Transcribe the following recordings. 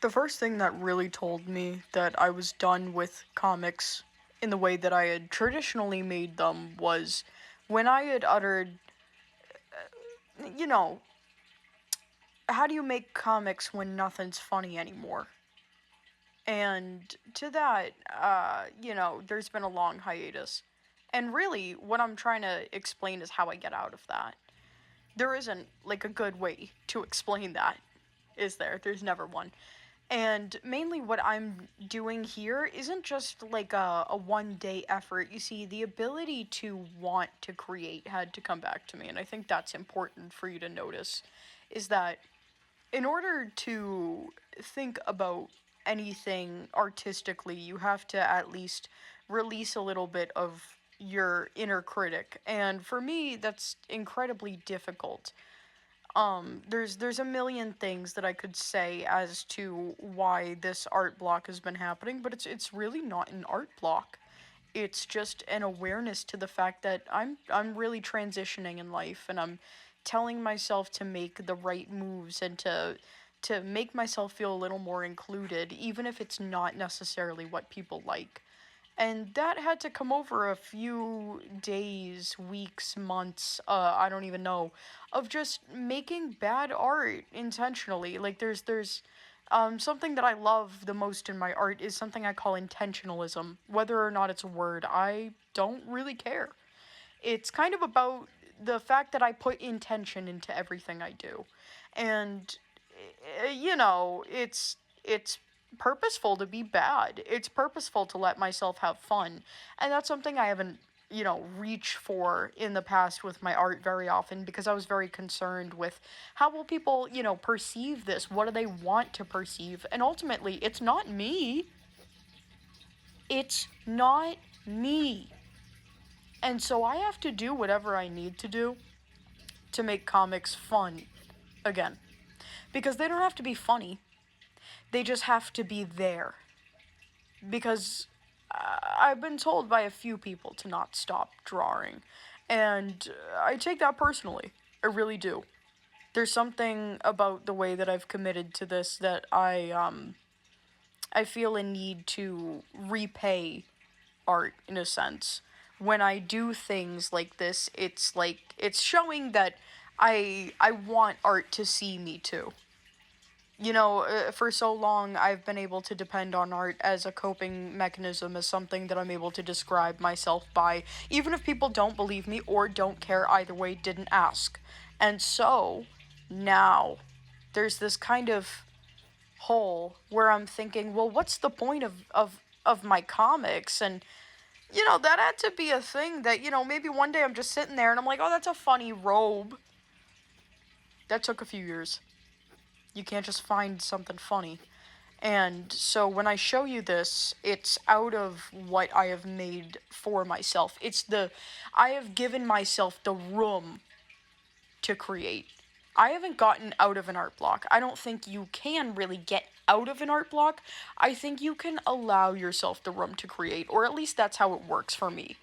The first thing that really told me that I was done with comics in the way that I had traditionally made them was when I had uttered, you know, how do you make comics when nothing's funny anymore? And to that, there's been a long hiatus. And really, what I'm trying to explain is how I get out of that. There isn't, like, a good way to explain that, is there? There's never one. And mainly what I'm doing here isn't just like a 1 day effort. You see, the ability to want to create had to come back to me. And I think that's important for you to notice is that in order to think about anything artistically, you have to at least release a little bit of your inner critic. And for me, that's incredibly difficult. There's a million things that I could say as to why this art block has been happening, but it's really not an art block. It's just an awareness to the fact that I'm really transitioning in life, and I'm telling myself to make the right moves and to make myself feel a little more included, even if it's not necessarily what people like. And that had to come over a few days, weeks, months, I don't even know, of just making bad art intentionally. Like there's something that I love the most in my art is something I call intentionalism. Whether or not it's a word, I don't really care. It's kind of about the fact that I put intention into everything I do. And it's purposeful to be bad. It's purposeful to let myself have fun. And that's something I haven't, reached for in the past with my art very often because I was very concerned with how will people, perceive this? What do they want to perceive? And ultimately, it's not me. It's not me. And so I have to do whatever I need to do to make comics fun again. Because they don't have to be funny. They just have to be there. Because I've been told by a few people to not stop drawing. And I take that personally. I really do. There's something about the way that I've committed to this that I feel a need to repay art in a sense. When I do things like this, it's like it's showing that I want art to see me too. For so long, I've been able to depend on art as a coping mechanism, as something that I'm able to describe myself by, even if people don't believe me or don't care either way, didn't ask. And so, now, there's this kind of hole where I'm thinking, well, what's the point of my comics? And, that had to be a thing that, maybe one day I'm just sitting there and I'm like, oh, that's a funny robe. That took a few years. You can't just find something funny. And so when I show you this, it's out of what I have made for myself. I have given myself the room to create. I haven't gotten out of an art block. I don't think you can really get out of an art block. I think you can allow yourself the room to create, or at least that's how it works for me.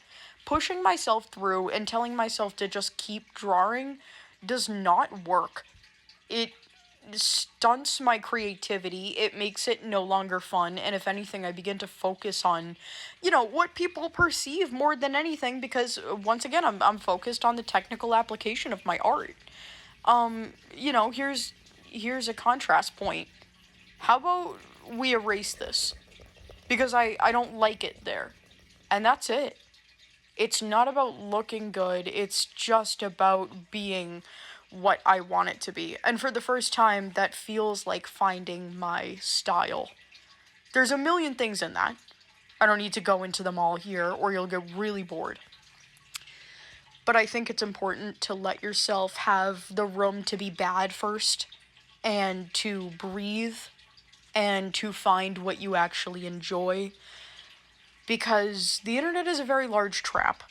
Pushing myself through and telling myself to just keep drawing does not work. It stunts my creativity. It makes it no longer fun. And if anything, I begin to focus on, what people perceive more than anything because, once again, I'm focused on the technical application of my art. Here's a contrast point. How about we erase this? Because I don't like it there. And that's it. It's not about looking good. It's just about being what I want it to be. And for the first time, that feels like finding my style. There's a million things in that. I don't need to go into them all here, or you'll get really bored. But I think it's important to let yourself have the room to be bad first, and to breathe, and to find what you actually enjoy. Because the internet is a very large trap,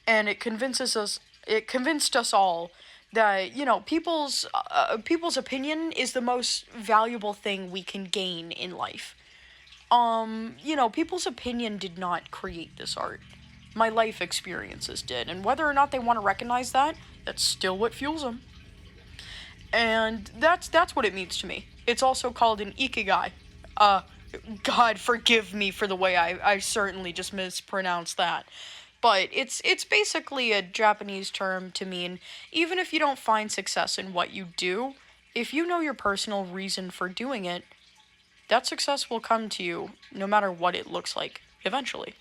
and it convinced us all that people's opinion is the most valuable thing we can gain in life. People's opinion did not create this art. My life experiences did, and whether or not they want to recognize that, that's still what fuels them. And that's what it means to me. It's also called an ikigai, Uh, God forgive me for the way I certainly just mispronounced that. But it's basically a Japanese term to mean even if you don't find success in what you do, if you know your personal reason for doing it, that success will come to you no matter what it looks like eventually.